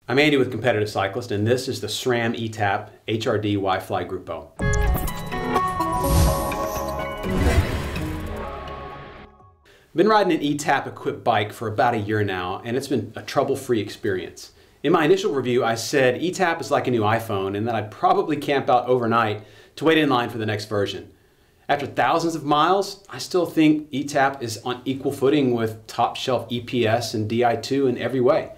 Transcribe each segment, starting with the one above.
I'm Andy with Competitive Cyclist, and this is the SRAM eTap HRD WiFli Gruppo. I've been riding an eTap-equipped bike for about a year now, and it's been a trouble-free experience. In my initial review, I said eTap is like a new iPhone and that I'd probably camp out overnight to wait in line for the next version. After thousands of miles, I still think eTap is on equal footing with top-shelf EPS and Di2 in every way.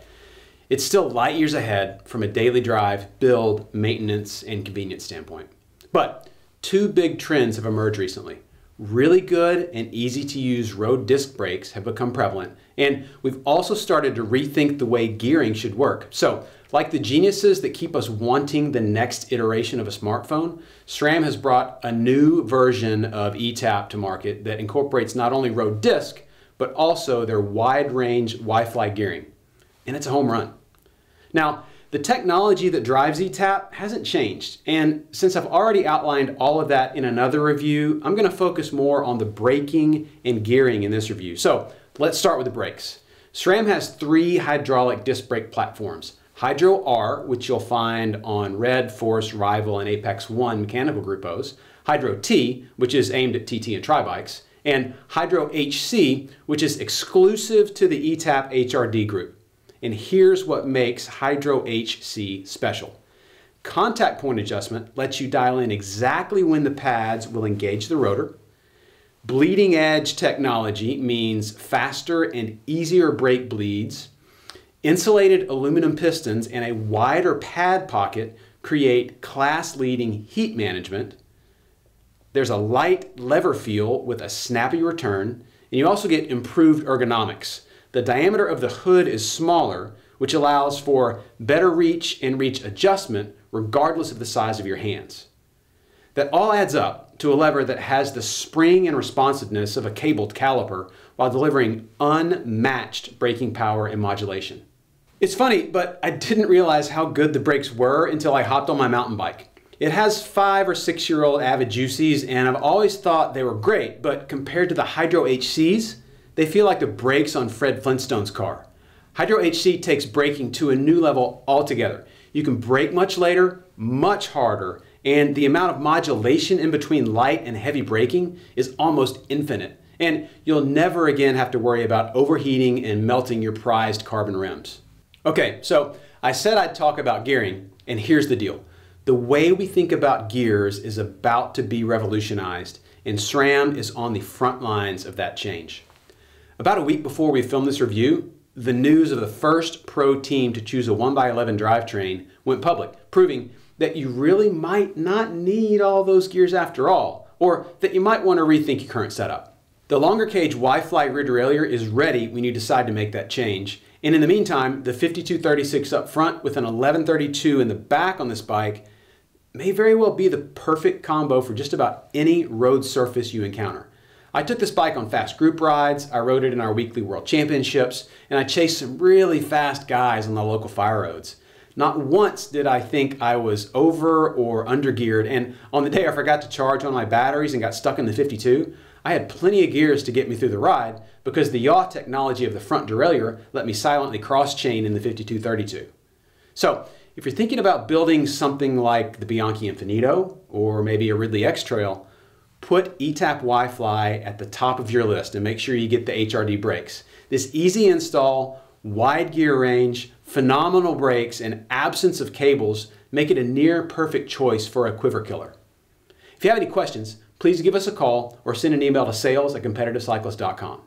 It's still light years ahead from a daily drive, build, maintenance, and convenience standpoint. But two big trends have emerged recently. Really good and easy to use road disc brakes have become prevalent, and we've also started to rethink the way gearing should work. So, like the geniuses that keep us wanting the next iteration of a smartphone, SRAM has brought a new version of eTap to market that incorporates not only road disc, but also their wide range WiFi gearing. And it's a home run. Now, the technology that drives eTap hasn't changed, and since I've already outlined all of that in another review, I'm going to focus more on the braking and gearing in this review. So let's start with the brakes. SRAM has three hydraulic disc brake platforms: Hydro R, which you'll find on Red, Force, Rival, and Apex 1 mechanical Gruppos; Hydro T, which is aimed at TT and tri-bikes; and Hydro HC, which is exclusive to the eTap HRD group. And here's what makes Hydro HC special. Contact point adjustment lets you dial in exactly when the pads will engage the rotor. Bleeding edge technology means faster and easier brake bleeds. Insulated aluminum pistons and a wider pad pocket create class-leading heat management. There's a light lever feel with a snappy return, and you also get improved ergonomics. The diameter of the hood is smaller, which allows for better reach and reach adjustment regardless of the size of your hands. That all adds up to a lever that has the spring and responsiveness of a cabled caliper while delivering unmatched braking power and modulation. It's funny, but I didn't realize how good the brakes were until I hopped on my mountain bike. It has 5 or 6-year-old Avid Juicies, and I've always thought they were great, but compared to the Hydro HCs, they feel like the brakes on Fred Flintstone's car. Hydro HC takes braking to a new level altogether. You can brake much later, much harder, and the amount of modulation in between light and heavy braking is almost infinite. And you'll never again have to worry about overheating and melting your prized carbon rims. Okay, so I said I'd talk about gearing, and here's the deal. The way we think about gears is about to be revolutionized, and SRAM is on the front lines of that change. About a week before we filmed this review, the news of the first pro team to choose a 1x11 drivetrain went public, proving that you really might not need all those gears after all, or that you might want to rethink your current setup. The longer cage WiFi rear derailleur is ready when you decide to make that change, and in the meantime, the 5236 up front with an 1132 in the back on this bike may very well be the perfect combo for just about any road surface you encounter. I took this bike on fast group rides, I rode it in our weekly world championships, and I chased some really fast guys on the local fire roads. Not once did I think I was over or under geared, and on the day I forgot to charge on my batteries and got stuck in the 52, I had plenty of gears to get me through the ride because the yaw technology of the front derailleur let me silently cross-chain in the 5232. So, if you're thinking about building something like the Bianchi Infinito or maybe a Ridley X-Trail, put eTap WiFi at the top of your list and make sure you get the HRD brakes. This easy install, wide gear range, phenomenal brakes, and absence of cables make it a near perfect choice for a quiver killer. If you have any questions, please give us a call or send an email to sales@competitivecyclist.com.